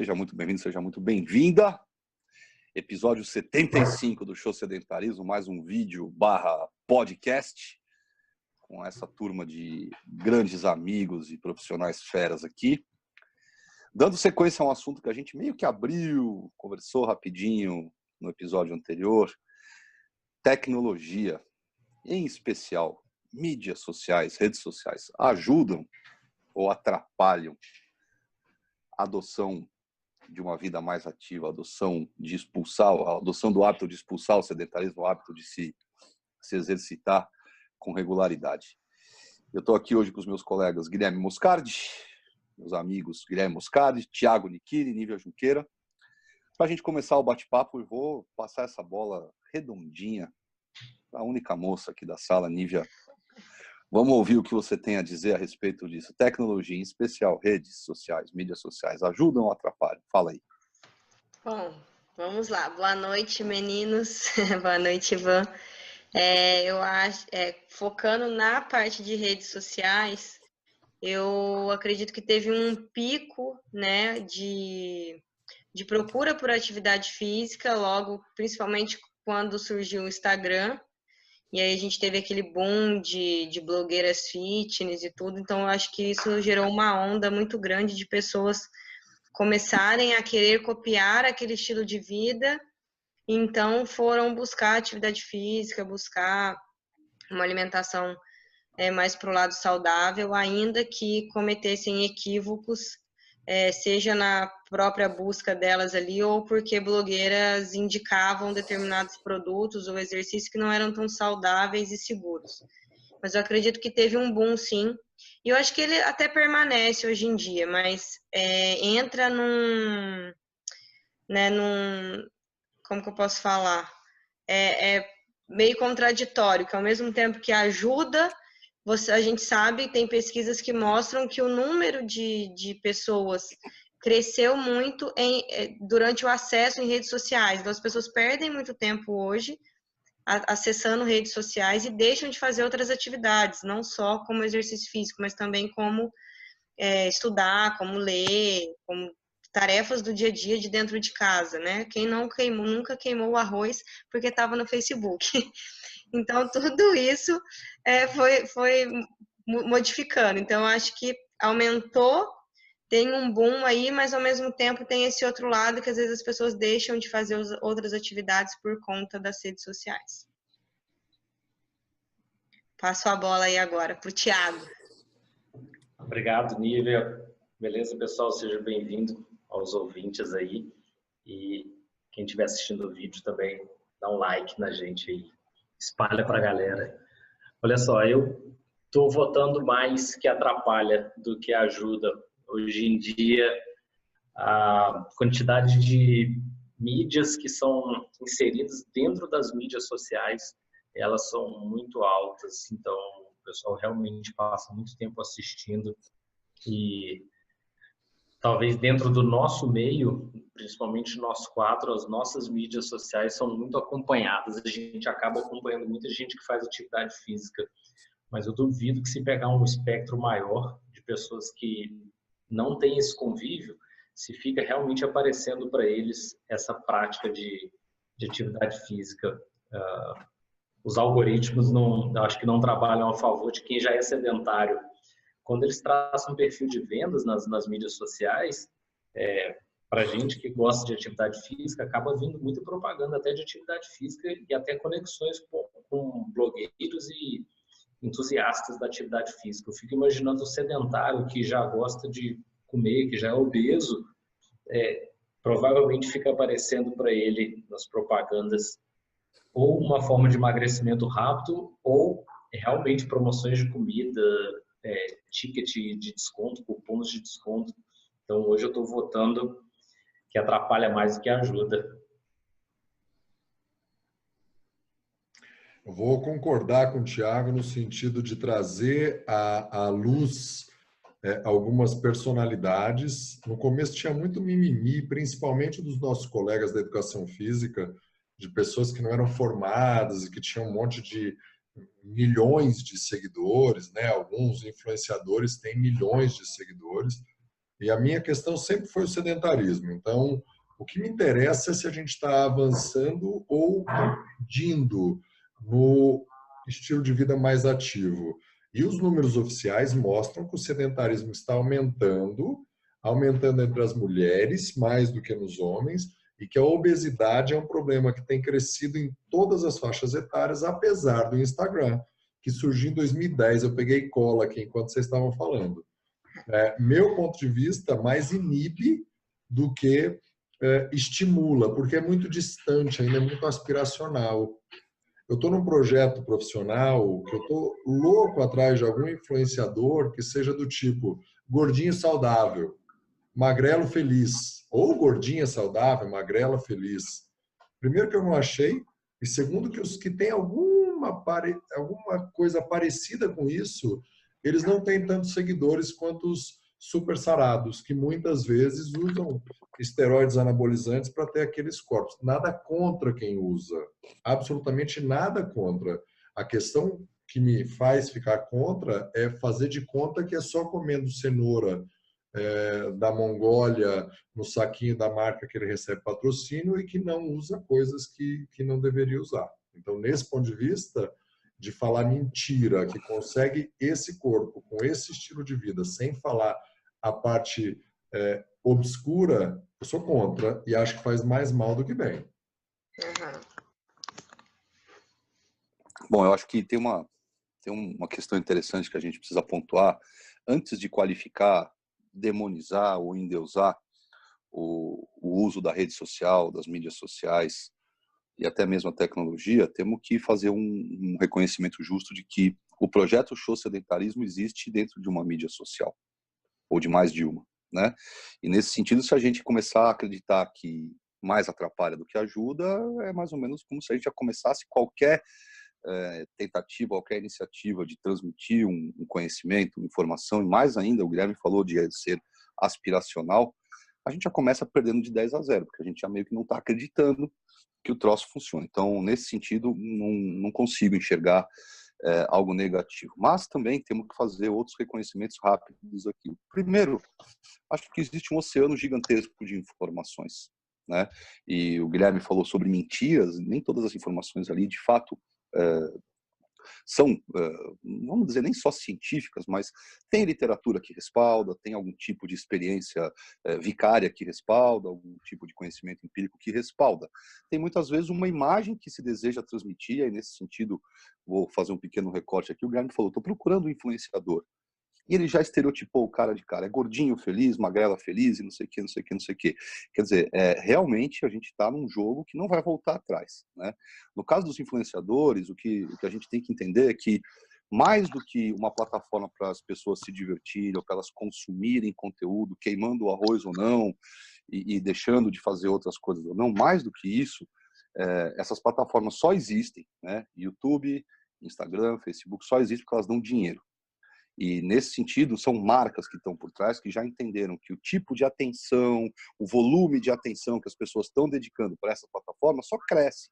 Seja muito bem-vindo, seja muito bem-vinda. Episódio 75 do Show Sedentarismo, mais um vídeo / podcast com essa turma de grandes amigos e profissionais feras aqui. Dando sequência a um assunto que a gente meio que abriu, conversou rapidinho no episódio anterior. Tecnologia, em especial mídias sociais, redes sociais, ajudam ou atrapalham a adoção de uma vida mais ativa, a adoção do hábito de expulsar o sedentarismo, o hábito de se exercitar com regularidade. Eu estou aqui hoje com os meus colegas Guilherme Moscardi, meus amigos Guilherme Moscardi, Thiago Nichini, Nívia Junqueira. Para a gente começar o bate-papo, eu vou passar essa bola redondinha para a única moça aqui da sala, Nívia. Vamos ouvir o que você tem a dizer a respeito disso. Tecnologia, em especial redes sociais, mídias sociais, ajudam ou atrapalham? Fala aí. Bom, vamos lá. Boa noite, meninos. Boa noite, Ivan. Eu acho, focando na parte de redes sociais, eu acredito que teve um pico, né, de procura por atividade física, logo, principalmente quando surgiu o Instagram. E aí a gente teve aquele boom de blogueiras fitness e tudo, então eu acho que isso gerou uma onda muito grande de pessoas começarem a querer copiar aquele estilo de vida, então foram buscar atividade física, buscar uma alimentação mais para o lado saudável, ainda que cometessem equívocos, seja na própria busca delas ali, ou porque blogueiras indicavam determinados produtos ou exercícios que não eram tão saudáveis e seguros. Mas eu acredito que teve um boom, sim. E eu acho que ele até permanece hoje em dia, mas entra num... Como que eu posso falar? É meio contraditório, que ao mesmo tempo que ajuda... a gente sabe, tem pesquisas que mostram que o número de pessoas cresceu muito durante o acesso em redes sociais. Então, as pessoas perdem muito tempo hoje acessando redes sociais e deixam de fazer outras atividades, não só como exercício físico, mas também como estudar, como ler, como tarefas do dia a dia de dentro de casa, né? Quem nunca queimou o arroz porque estava no Facebook. Então, tudo isso foi modificando. Então, acho que aumentou, tem um boom aí, mas ao mesmo tempo tem esse outro lado que às vezes as pessoas deixam de fazer outras atividades por conta das redes sociais. Passo a bola aí agora para o Thiago. Obrigado, Nívia. Beleza, pessoal? Seja bem-vindo aos ouvintes aí. E quem estiver assistindo o vídeo também, dá um like na gente aí. Espalha para a galera. Olha só, eu estou votando mais que atrapalha do que ajuda. Hoje em dia, a quantidade de mídias que são inseridas dentro das mídias sociais, elas são muito altas. Então, o pessoal realmente passa muito tempo assistindo e talvez dentro do nosso meio, principalmente nós quatro, as nossas mídias sociais são muito acompanhadas. A gente acaba acompanhando muita gente que faz atividade física, mas eu duvido que se pegar um espectro maior de pessoas que não têm esse convívio, se fica realmente aparecendo para eles essa prática de atividade física. Os algoritmos acho que não trabalham a favor de quem já é sedentário. Quando eles traçam um perfil de vendas nas mídias sociais, para gente que gosta de atividade física, acaba vindo muita propaganda até de atividade física e até conexões com blogueiros e entusiastas da atividade física. Eu fico imaginando o sedentário que já gosta de comer, que já é obeso, provavelmente fica aparecendo para ele nas propagandas ou uma forma de emagrecimento rápido ou realmente promoções de comida, ticket de desconto, cupons de desconto. Então, hoje eu estou votando que atrapalha mais do que ajuda. Eu vou concordar com o Thiago no sentido de trazer à luz algumas personalidades. No começo tinha muito mimimi, principalmente dos nossos colegas da educação física, de pessoas que não eram formadas e que tinham um monte de milhões de seguidores, né? Alguns influenciadores têm milhões de seguidores E a minha questão sempre foi o sedentarismo. Então, o que me interessa é se a gente está avançando ou indo no estilo de vida mais ativo. E os números oficiais mostram que o sedentarismo está aumentando entre as mulheres mais do que nos homens, e que a obesidade é um problema que tem crescido em todas as faixas etárias, apesar do Instagram, que surgiu em 2010. Eu peguei cola aqui enquanto vocês estavam falando. Meu ponto de vista, mais inibe do que estimula, porque é muito distante, ainda é muito aspiracional. Eu estou num projeto profissional que eu estou louco atrás de algum influenciador que seja do tipo gordinho saudável, magrelo feliz, ou gordinha saudável, magrela feliz. Primeiro que eu não achei, e segundo que os que têm alguma coisa parecida com isso, eles não têm tantos seguidores quanto os super sarados, que muitas vezes usam esteroides anabolizantes para ter aqueles corpos. Nada contra quem usa, absolutamente nada contra. A questão que me faz ficar contra é fazer de conta que é só comendo cenoura da Mongólia no saquinho da marca que ele recebe patrocínio e que não usa coisas que não deveria usar. Então, nesse ponto de vista, de falar mentira, que consegue esse corpo com esse estilo de vida, sem falar a parte obscura, eu sou contra e acho que faz mais mal do que bem. Uhum. Bom, eu acho que tem uma questão interessante que a gente precisa pontuar antes de qualificar, demonizar ou endeusar o uso da rede social, das mídias sociais e até mesmo a tecnologia. Temos que fazer um reconhecimento justo de que o projeto Show Sedentarismo existe dentro de uma mídia social, ou de mais de uma, né? E nesse sentido, se a gente começar a acreditar que mais atrapalha do que ajuda, é mais ou menos como se a gente já começasse qualquer tentativa, qualquer iniciativa de transmitir um conhecimento, uma informação, e mais ainda, o Guilherme falou de ser aspiracional, a gente já começa perdendo de 10-0, porque a gente já meio que não está acreditando que o troço funciona. Então, nesse sentido, não consigo enxergar algo negativo. Mas também temos que fazer outros reconhecimentos rápidos aqui. Primeiro, acho que existe um oceano gigantesco de informações, né? E o Guilherme falou sobre mentiras, nem todas as informações ali, de fato, são, vamos dizer, nem só científicas, mas tem literatura que respalda, tem algum tipo de experiência vicária que respalda, algum tipo de conhecimento empírico que respalda. Tem muitas vezes uma imagem que se deseja transmitir, e nesse sentido, vou fazer um pequeno recorte aqui. O Guilherme falou, estou procurando um influenciador. E ele já estereotipou o cara de cara. É gordinho feliz, magrela feliz e não sei o que, não sei o que, não sei o que. Quer dizer, realmente a gente está num jogo que não vai voltar atrás, né? No caso dos influenciadores, o que a gente tem que entender é que mais do que uma plataforma para as pessoas se divertirem ou para elas consumirem conteúdo, queimando o arroz ou não, e deixando de fazer outras coisas ou não, mais do que isso, essas plataformas só existem, né? YouTube, Instagram, Facebook, só existem porque elas dão dinheiro. E, nesse sentido, são marcas que estão por trás que já entenderam que o tipo de atenção, o volume de atenção que as pessoas estão dedicando para essa plataforma só cresce.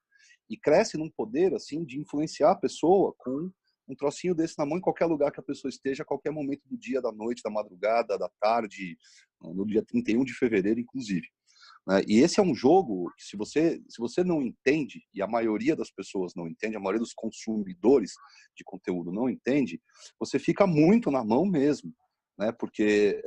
E cresce num poder, assim, de influenciar a pessoa com um trocinho desse na mão em qualquer lugar que a pessoa esteja, a qualquer momento do dia, da noite, da madrugada, da tarde, no dia 31 de fevereiro, inclusive. E esse é um jogo que, se você não entende, e a maioria das pessoas não entende, a maioria dos consumidores de conteúdo não entende, você fica muito na mão mesmo, né? Porque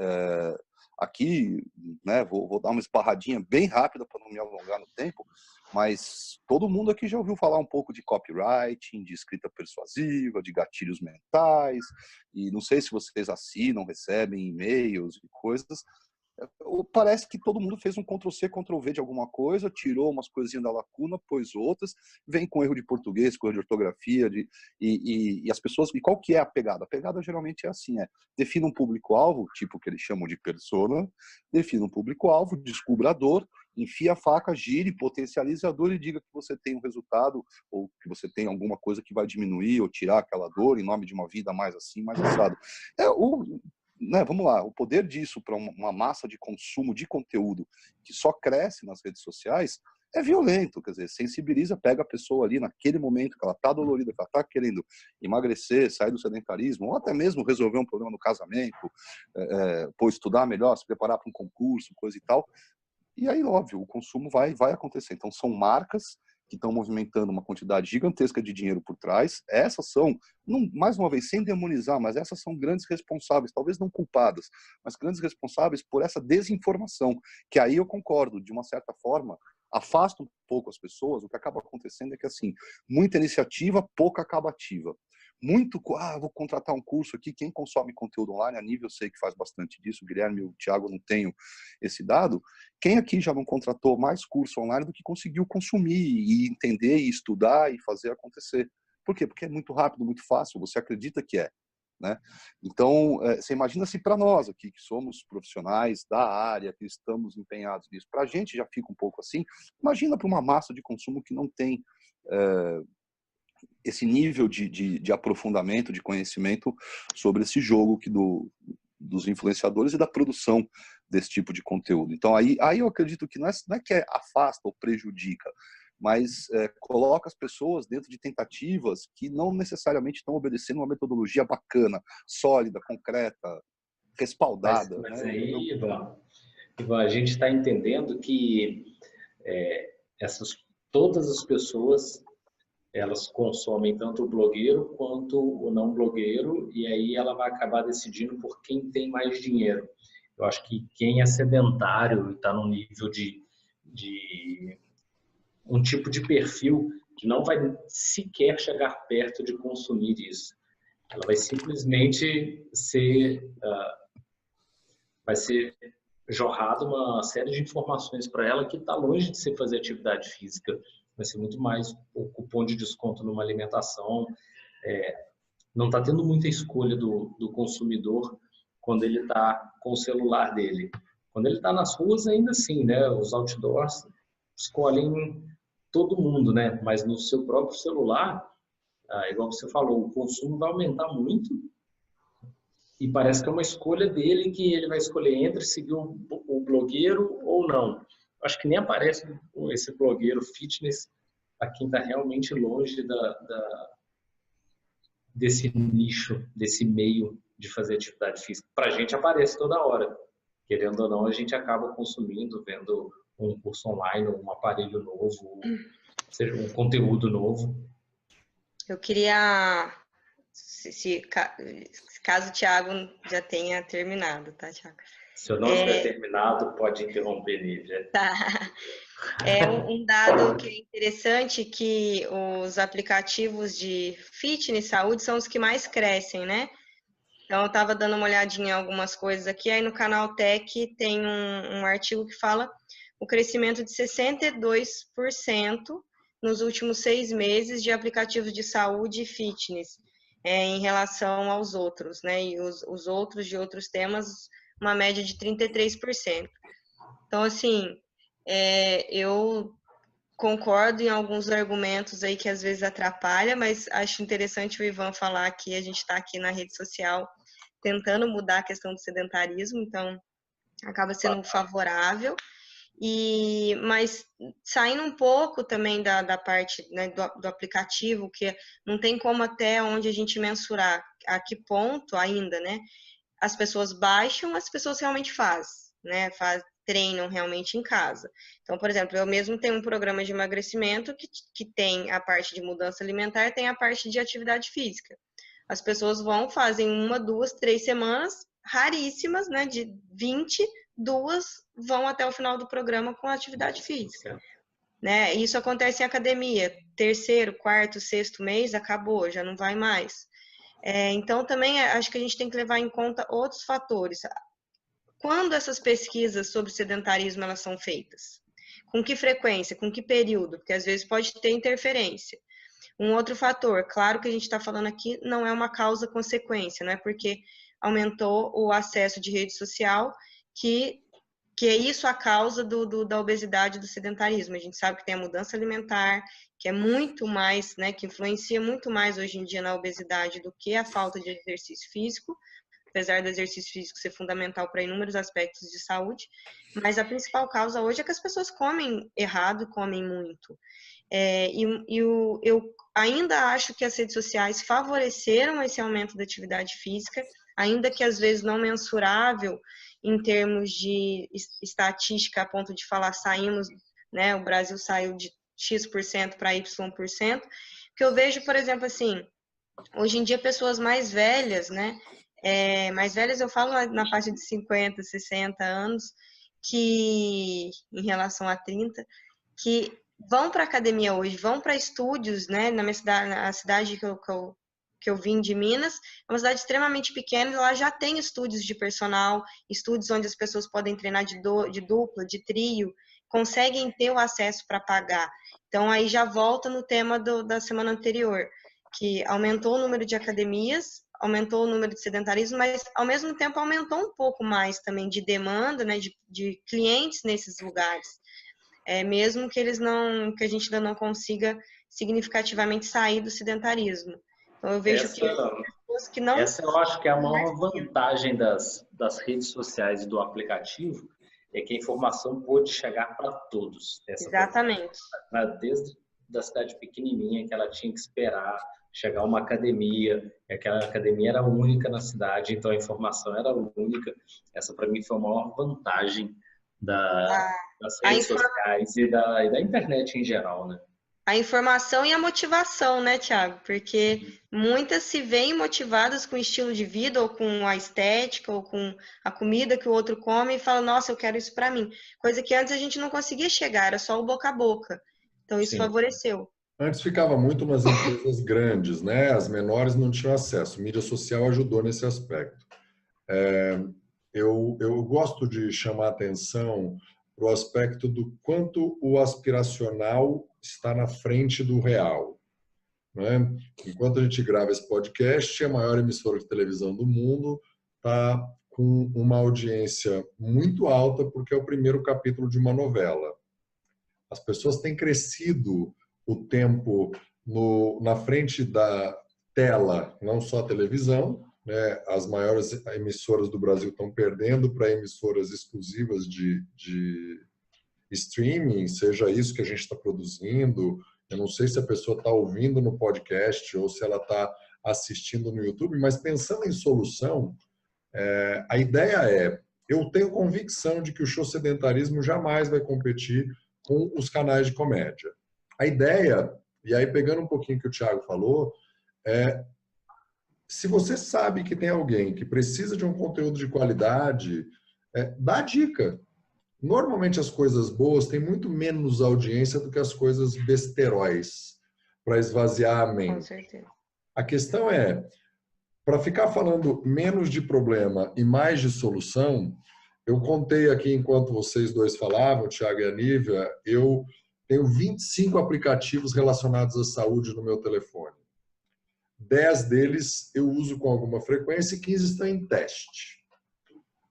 aqui, né, vou dar uma esbarradinha bem rápida para não me alongar no tempo, mas todo mundo aqui já ouviu falar um pouco de copywriting, de escrita persuasiva, de gatilhos mentais, e não sei se vocês assinam, recebem e-mails e coisas. Parece que todo mundo fez um Ctrl+C, Ctrl+V de alguma coisa, tirou umas coisinhas da lacuna, pôs outras, vem com erro de português, com erro de ortografia, e as pessoas... E qual que é a pegada? A pegada geralmente é assim, defina um público-alvo, tipo que eles chamam de persona, defina um público-alvo, descubra a dor, enfia a faca, gire, potencialize a dor e diga que você tem um resultado, ou que você tem alguma coisa que vai diminuir ou tirar aquela dor em nome de uma vida mais assim, mais assado. Vamos lá, o poder disso para uma massa de consumo de conteúdo que só cresce nas redes sociais é violento, quer dizer, sensibiliza, pega a pessoa ali naquele momento que ela está dolorida, que ela está querendo emagrecer, sair do sedentarismo, ou até mesmo resolver um problema no casamento, estudar melhor, se preparar para um concurso, coisa e tal. E aí, óbvio, o consumo vai acontecer. Então, são marcas que estão movimentando uma quantidade gigantesca de dinheiro por trás. Essas são, não, mais uma vez, sem demonizar, mas essas são grandes responsáveis, talvez não culpadas, mas grandes responsáveis por essa desinformação, que aí eu concordo, de uma certa forma, afasta um pouco as pessoas. O que acaba acontecendo é que, assim, muita iniciativa, pouca acabativa. Muito, vou contratar um curso aqui, quem consome conteúdo online, a nível eu sei que faz bastante disso, o Guilherme e o Thiago não tenho esse dado. Quem aqui já não contratou mais curso online do que conseguiu consumir e entender e estudar e fazer acontecer? Por quê? Porque é muito rápido, muito fácil, você acredita que é, né? Então, você imagina se para nós aqui, que somos profissionais da área, que estamos empenhados nisso, para a gente já fica um pouco assim, imagina para uma massa de consumo que não tem esse nível de aprofundamento, de conhecimento sobre esse jogo dos influenciadores e da produção desse tipo de conteúdo. Então, aí eu acredito que não é que afasta ou prejudica, mas coloca as pessoas dentro de tentativas que não necessariamente estão obedecendo uma metodologia bacana, sólida, concreta, respaldada. Mas né? aí, Ivan, a gente está entendendo que todas as pessoas, elas consomem tanto o blogueiro quanto o não blogueiro, e aí ela vai acabar decidindo por quem tem mais dinheiro. Eu acho que quem é sedentário e está num nível de um tipo de perfil que não vai sequer chegar perto de consumir isso. Ela vai simplesmente vai ser jorrado uma série de informações para ela que está longe de ser fazer atividade física. Vai ser muito mais o cupom de desconto numa alimentação. Não está tendo muita escolha do consumidor quando ele está com o celular dele. Quando ele está nas ruas, ainda assim, né? Os outdoors escolhem todo mundo, né? Mas no seu próprio celular, igual você falou, o consumo vai aumentar muito e parece que é uma escolha dele que ele vai escolher entre seguir o blogueiro ou não. Acho que nem aparece esse blogueiro fitness a quem está realmente longe desse nicho, desse meio de fazer atividade física. Para a gente aparece toda hora. Querendo ou não, a gente acaba consumindo, vendo um curso online, um aparelho novo, seja um conteúdo novo. Eu queria, caso o Thiago já tenha terminado, tá, Thiago? Se eu não tiver terminado, pode interromper, Nívia. Tá. Um dado que é interessante, que os aplicativos de fitness e saúde são os que mais crescem, né? Então, eu estava dando uma olhadinha em algumas coisas aqui, aí no canal Tech tem um artigo que fala o crescimento de 62% nos últimos 6 meses de aplicativos de saúde e fitness em relação aos outros, né? E os outros de outros temas, uma média de 33%. Então, assim, eu concordo em alguns argumentos aí que às vezes atrapalha, mas acho interessante o Ivan falar que a gente está aqui na rede social tentando mudar a questão do sedentarismo, então acaba sendo favorável. Mas saindo um pouco também da parte, né, do aplicativo, que não tem como até onde a gente mensurar a que ponto ainda, né? As pessoas baixam, as pessoas realmente fazem, né? Treinam realmente em casa. Então, por exemplo, eu mesmo tenho um programa de emagrecimento que tem a parte de mudança alimentar, tem a parte de atividade física. As pessoas fazem 1, 2, 3 semanas, raríssimas, né? De 20, 2 vão até o final do programa com atividade física. Né? Isso acontece em academia. 3º, 4º, 6º mês, acabou, já não vai mais. Então, também acho que a gente tem que levar em conta outros fatores. Quando essas pesquisas sobre sedentarismo elas são feitas? Com que frequência? Com que período? Porque às vezes pode ter interferência. Um outro fator, claro que a gente está falando aqui, não é uma causa-consequência, não é porque aumentou o acesso de rede social que é isso a causa da obesidade e do sedentarismo. A gente sabe que tem a mudança alimentar, que é muito mais, né, que influencia muito mais hoje em dia na obesidade do que a falta de exercício físico, apesar do exercício físico ser fundamental para inúmeros aspectos de saúde, mas a principal causa hoje é que as pessoas comem errado, comem muito. Eu ainda acho que as redes sociais favoreceram esse aumento da atividade física, ainda que às vezes não mensurável em termos de estatística, a ponto de falar saímos, né, o Brasil saiu de X% para Y%, que eu vejo, por exemplo, assim, hoje em dia pessoas mais velhas, né, mais velhas eu falo na faixa de 50, 60 anos, que em relação a 30, que vão para academia hoje, vão para estúdios, né, na minha cidade, a cidade que eu vim de Minas, é uma cidade extremamente pequena, e lá já tem estúdios de personal, estúdios onde as pessoas podem treinar de dupla, de trio, conseguem ter o acesso para pagar. Então, aí já volta no tema da semana anterior, que aumentou o número de academias, aumentou o número de sedentarismo, mas, ao mesmo tempo, aumentou um pouco mais também de demanda, né, de clientes nesses lugares. Mesmo que que a gente ainda não consiga significativamente sair do sedentarismo. Então, eu vejo que pessoas que não... Essa eu acho que é a maior vantagem das redes sociais e do aplicativo, é que a informação pôde chegar para todos. Exatamente. Desde da cidade pequenininha, que ela tinha que esperar chegar uma academia, e aquela academia era única na cidade, então a informação era única. Essa, para mim, foi a maior vantagem das redes sociais e da internet em geral, né? A informação e a motivação, né, Thiago? Porque muitas se veem motivadas com o estilo de vida, ou com a estética, ou com a comida que o outro come, e falam, nossa, eu quero isso para mim. Coisa que antes a gente não conseguia chegar, era só o boca a boca. Então, isso favoreceu. Antes ficava muito nas empresas grandes, né? As menores não tinham acesso. Mídia social ajudou nesse aspecto. Eu gosto de chamar a atenção para o aspecto do quanto o aspiracional está na frente do real. Né? Enquanto a gente grava esse podcast, a maior emissora de televisão do mundo está com uma audiência muito alta, porque é o primeiro capítulo de uma novela. As pessoas têm crescido o tempo na frente da tela, não só a televisão, né? As maiores emissoras do Brasil estão perdendo para emissoras exclusivas de streaming, seja isso que a gente está produzindo. Eu não sei se a pessoa está ouvindo no podcast ou se ela está assistindo no YouTube, mas pensando em solução, a ideia eu tenho convicção de que o show sedentarismo jamais vai competir com os canais de comédia. A ideia, e aí pegando um pouquinho que o Thiago falou, se você sabe que tem alguém que precisa de um conteúdo de qualidade, dá a dica. Normalmente as coisas boas têm muito menos audiência do que as coisas besteróis para esvaziar a mente. Com certeza. A questão para ficar falando menos de problema e mais de solução, eu contei aqui enquanto vocês dois falavam, o Thiago e a Nívia, eu tenho 25 aplicativos relacionados à saúde no meu telefone. 10 deles eu uso com alguma frequência e 15 estão em teste.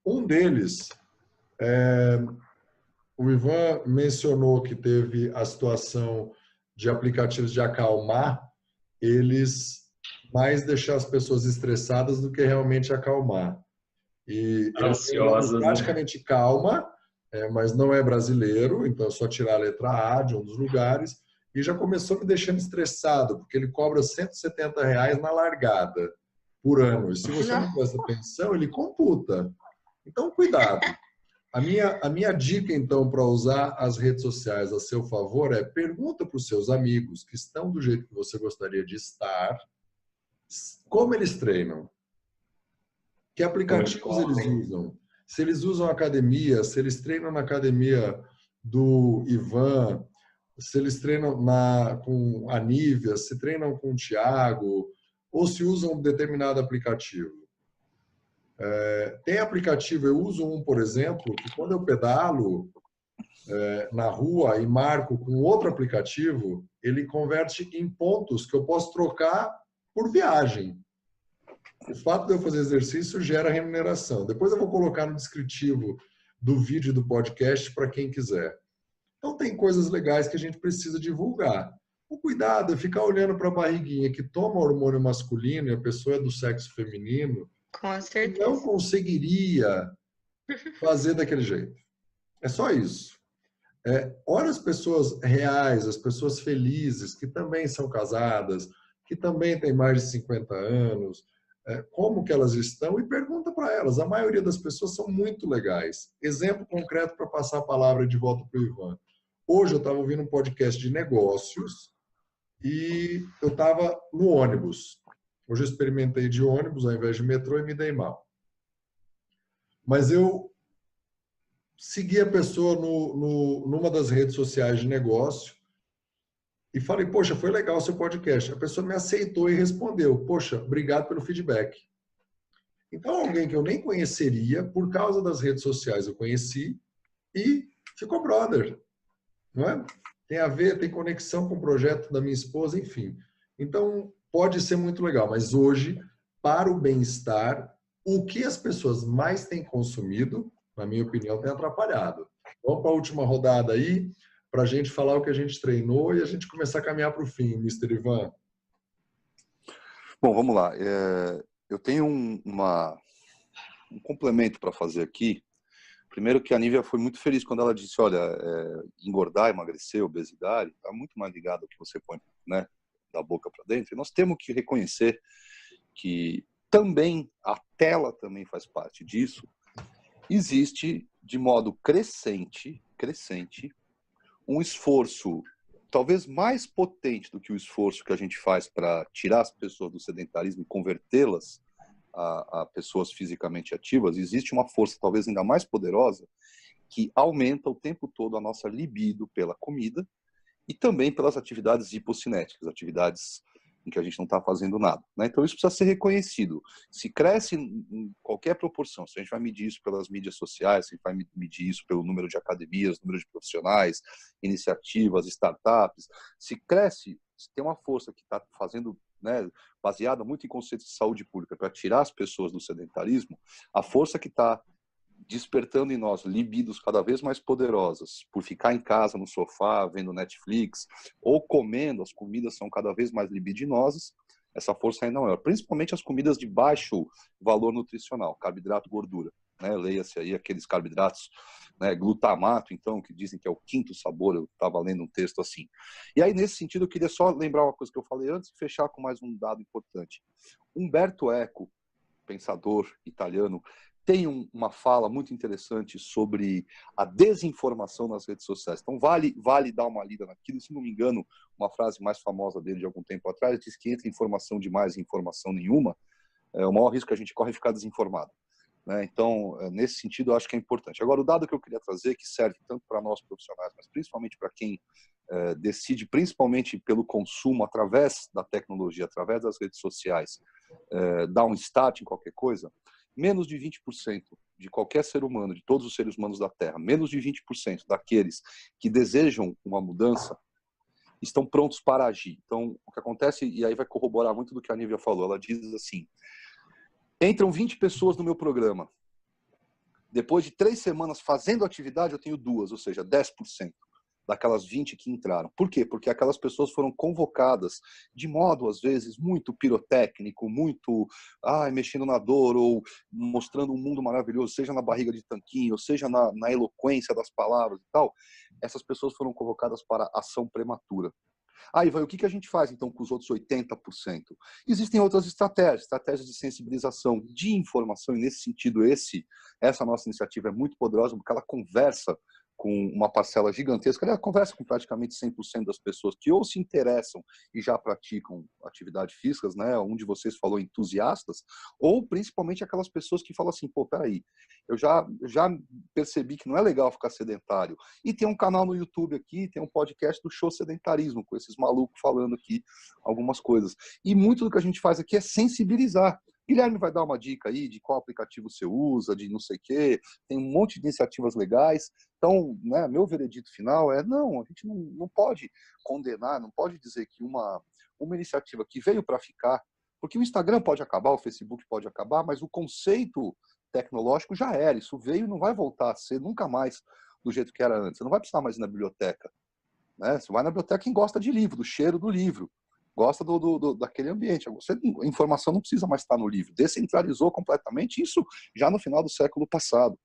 Um deles, o Ivan mencionou que teve a situação de aplicativos de acalmar, eles mais deixar as pessoas estressadas do que realmente acalmar. E ansiosas, ele praticamente calma, mas não é brasileiro, então é só tirar a letra A de um dos lugares, e já começou me deixando estressado, porque ele cobra R$170 na largada por ano. E se você não presta atenção, ele computa. Então, cuidado. A minha dica, então, para usar as redes sociais a seu favor pergunta para os seus amigos que estão do jeito que você gostaria de estar, como eles treinam, que aplicativos eles usam, se eles usam academia, se eles treinam na academia do Ivan, se eles treinam com a Nívia, se treinam com o Thiago, ou se usam um determinado aplicativo. Tem aplicativo, eu uso um, por exemplo, que quando eu pedalo na rua e marco com outro aplicativo, ele converte em pontos que eu posso trocar por viagem. O fato de eu fazer exercício gera remuneração. Depois eu vou colocar no descritivo do vídeo do podcast para quem quiser. Então tem coisas legais que a gente precisa divulgar. O cuidado é ficar olhando para a barriguinha que toma hormônio masculino e a pessoa é do sexo feminino, Com não certeza. conseguiria fazer daquele jeito. É só isso. Olha as pessoas reais, as pessoas felizes, que também são casadas, que também têm mais de 50 anos, como que elas estão e pergunta para elas. A maioria das pessoas são muito legais. Exemplo concreto para passar a palavra de volta para o Ivan. Hoje eu estava ouvindo um podcast de negócios e eu estava no ônibus. Hoje eu experimentei de ônibus ao invés de metrô e me dei mal. Mas eu segui a pessoa numa das redes sociais de negócio e falei, poxa, foi legal o seu podcast. A pessoa me aceitou e respondeu, poxa, obrigado pelo feedback. Então, alguém que eu nem conheceria, por causa das redes sociais eu conheci e ficou brother, não é? Tem a ver, tem conexão com o projeto da minha esposa, enfim. Então, pode ser muito legal, mas hoje, para o bem-estar, o que as pessoas mais têm consumido, na minha opinião, tem atrapalhado. Vamos para a última rodada aí, para a gente falar o que a gente treinou e a gente começar a caminhar para o fim, Mr. Ivan. Bom, vamos lá. Eu tenho um complemento para fazer aqui. Primeiro que a Nívia foi muito feliz quando ela disse, olha, engordar, emagrecer, obesidade, está muito mais ligado ao que você põe, né, da boca para dentro. E nós temos que reconhecer que também a tela também faz parte disso. Existe de modo crescente, um esforço talvez mais potente do que o esforço que a gente faz para tirar as pessoas do sedentarismo e convertê-las a pessoas fisicamente ativas. Existe uma força talvez ainda mais poderosa que aumenta o tempo todo a nossa libido pela comida e também pelas atividades hipocinéticas, atividades em que a gente não está fazendo nada, né? Então isso precisa ser reconhecido. Se cresce em qualquer proporção, se a gente vai medir isso pelas mídias sociais, se a gente vai medir isso pelo número de academias, número de profissionais, iniciativas, startups, se cresce, se tem uma força que está fazendo, né, baseada muito em conceitos de saúde pública para tirar as pessoas do sedentarismo, a força que está despertando em nós libidos cada vez mais poderosas por ficar em casa no sofá vendo Netflix ou comendo, as comidas são cada vez mais libidinosas, essa força ainda é maior, principalmente as comidas de baixo valor nutricional, carboidrato, gordura, né? Leia-se aí aqueles carboidratos, né, glutamato, então, que dizem que é o quinto sabor. Eu estava lendo um texto assim. E aí, nesse sentido, eu queria só lembrar uma coisa que eu falei antes e fechar com mais um dado importante. Umberto Eco, pensador italiano, tem uma fala muito interessante sobre a desinformação nas redes sociais. Então, vale dar uma lida naquilo. Se não me engano, uma frase mais famosa dele de algum tempo atrás diz que entre informação demais e informação nenhuma, o maior risco que a gente corre é ficar desinformado, né? Então, nesse sentido, eu acho que é importante. Agora, o dado que eu queria trazer, que serve tanto para nós profissionais, mas principalmente para quem decide, principalmente pelo consumo através da tecnologia, através das redes sociais, dar um start em qualquer coisa, menos de 20% de qualquer ser humano, de todos os seres humanos da Terra, menos de 20% daqueles que desejam uma mudança, estão prontos para agir. Então, o que acontece, e aí vai corroborar muito do que a Nívia falou, ela diz assim, entram 20 pessoas no meu programa, depois de 3 semanas fazendo atividade, eu tenho 2, ou seja, 10%. Daquelas 20 que entraram. Por quê? Porque aquelas pessoas foram convocadas de modo, às vezes, muito pirotécnico, muito mexendo na dor, ou mostrando um mundo maravilhoso, seja na barriga de tanquinho, seja na eloquência das palavras e tal. Essas pessoas foram convocadas para ação prematura. Ivan, o que a gente faz, então, com os outros 80%? Existem outras estratégias de sensibilização, de informação, e nesse sentido, essa nossa iniciativa é muito poderosa, porque ela conversa com uma parcela gigantesca, ela conversa com praticamente 100% das pessoas que ou se interessam e já praticam atividade físicas, né? Um de vocês falou entusiastas, ou principalmente aquelas pessoas que falam assim, pô, peraí, eu já percebi que não é legal ficar sedentário. E tem um canal no YouTube aqui, tem um podcast do Show Sedentarismo, com esses malucos falando aqui algumas coisas. E muito do que a gente faz aqui é sensibilizar. Guilherme vai dar uma dica aí de qual aplicativo você usa, de não sei o quê, tem um monte de iniciativas legais. Então, né, meu veredito final é, não, a gente não pode condenar, não pode dizer que uma iniciativa que veio para ficar, porque o Instagram pode acabar, o Facebook pode acabar, mas o conceito tecnológico já era, isso veio e não vai voltar a ser nunca mais do jeito que era antes. Você não vai precisar mais ir na biblioteca, né? Você vai na biblioteca quem gosta de livro, do cheiro do livro. gosta daquele ambiente. A informação não precisa mais estar no livro. Descentralizou completamente isso já no final do século passado.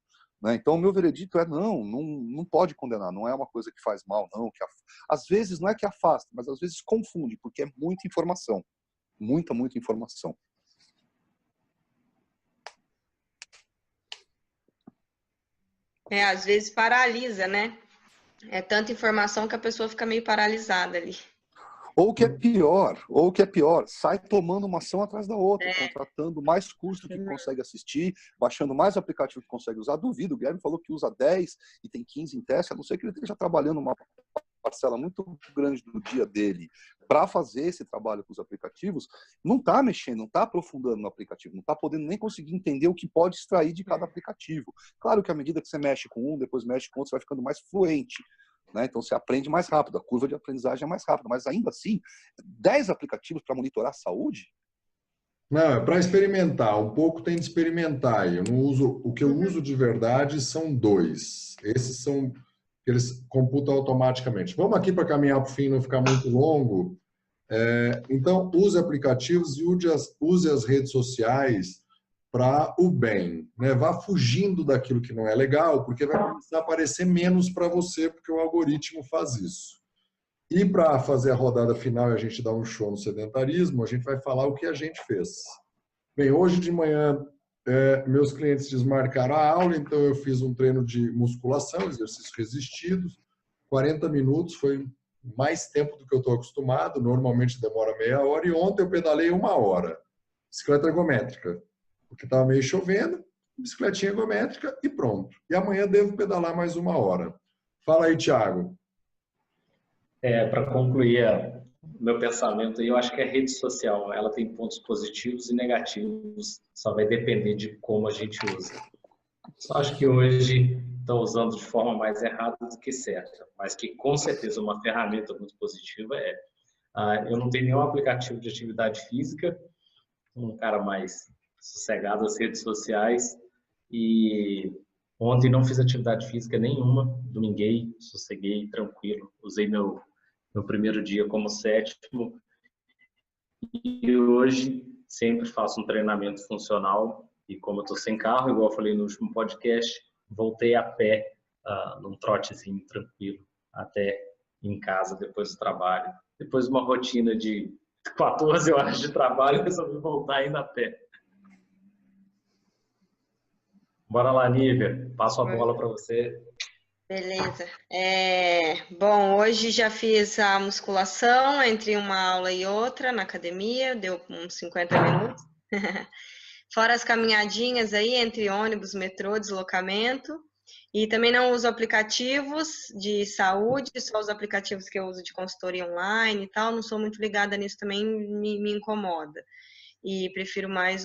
Né? Então, o meu veredito é não pode condenar. Não é uma coisa que faz mal, não. Às vezes, não é que afasta, mas às vezes confunde, porque é muita informação. Muita informação. Às vezes paralisa, né? É tanta informação que a pessoa fica meio paralisada ali. Ou o que é pior, sai tomando uma ação atrás da outra, contratando mais curso que consegue assistir, baixando mais aplicativo que consegue usar. Duvido, o Guilherme falou que usa 10 e tem 15 em teste, a não ser que ele esteja trabalhando uma parcela muito grande do dia dele para fazer esse trabalho com os aplicativos, não está mexendo, não está aprofundando no aplicativo, não está podendo nem conseguir entender o que pode extrair de cada aplicativo. Claro que à medida que você mexe com um, depois mexe com outro, você vai ficando mais fluente. Né? Então, você aprende mais rápido, a curva de aprendizagem é mais rápida, mas ainda assim, 10 aplicativos para monitorar a saúde? Não, é para experimentar, um pouco tem de experimentar. Eu não uso, o que eu uso de verdade são 2. Esses são que eles computam automaticamente. Vamos aqui para caminhar para o fim, não ficar muito longo. Então, use aplicativos e use as redes sociais para o bem, né? Vá fugindo daquilo que não é legal, porque vai começar a aparecer menos para você, porque o algoritmo faz isso. E para fazer a rodada final e a gente dar um show no sedentarismo, a gente vai falar o que a gente fez. Bem, hoje de manhã, meus clientes desmarcaram a aula, então eu fiz um treino de musculação, exercícios resistidos, 40 minutos, foi mais tempo do que eu estou acostumado, normalmente demora meia hora, e ontem eu pedalei 1 hora, bicicleta ergométrica, porque estava meio chovendo, bicicletinha ergométrica e pronto. E amanhã devo pedalar mais 1 hora. Fala aí, Thiago. Para concluir meu pensamento, eu acho que a rede social, ela tem pontos positivos e negativos, só vai depender de como a gente usa. Só acho que hoje estão usando de forma mais errada do que certa, mas que com certeza uma ferramenta muito positiva é. Eu não tenho nenhum aplicativo de atividade física, um cara mais sossegado às redes sociais, e ontem não fiz atividade física nenhuma, dominguei, sosseguei, tranquilo, usei meu primeiro dia como 7º, e hoje sempre faço um treinamento funcional, e como eu estou sem carro, igual eu falei no último podcast, voltei a pé, num trotezinho tranquilo, até em casa depois do trabalho. Depois de uma rotina de 14 horas de trabalho, resolvi voltar ainda a pé. Bora lá, Nívia, passo a bola para você. Beleza. Bom, hoje já fiz a musculação entre uma aula e outra na academia, deu uns 50 minutos. Fora as caminhadinhas aí entre ônibus, metrô, deslocamento. E também não uso aplicativos de saúde, só os aplicativos que eu uso de consultoria online e tal. Não sou muito ligada nisso, também me incomoda. E prefiro mais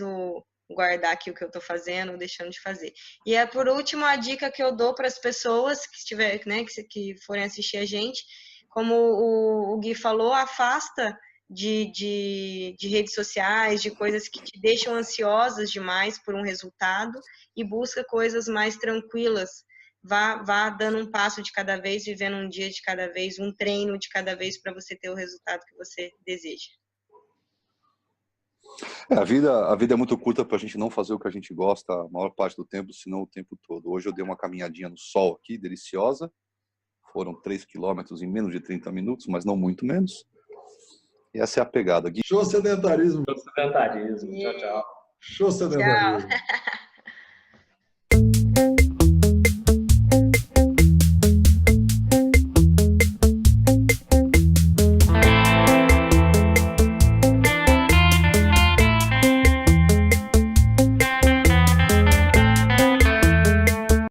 guardar aqui o que eu estou fazendo ou deixando de fazer. E por último, a dica que eu dou para as pessoas que estiver, né, que forem assistir a gente, como o Gui falou, afasta de redes sociais, de coisas que te deixam ansiosas demais por um resultado e busca coisas mais tranquilas. Vá dando um passo de cada vez, vivendo um dia de cada vez, um treino de cada vez para você ter o resultado que você deseja. A vida é muito curta para a gente não fazer o que a gente gosta a maior parte do tempo, se não o tempo todo. Hoje eu dei uma caminhadinha no sol aqui, deliciosa. Foram 3 quilômetros em menos de 30 minutos, mas não muito menos. E essa é a pegada. Show sedentarismo. Show sedentarismo. Tchau, tchau. Show sedentarismo. Tchau.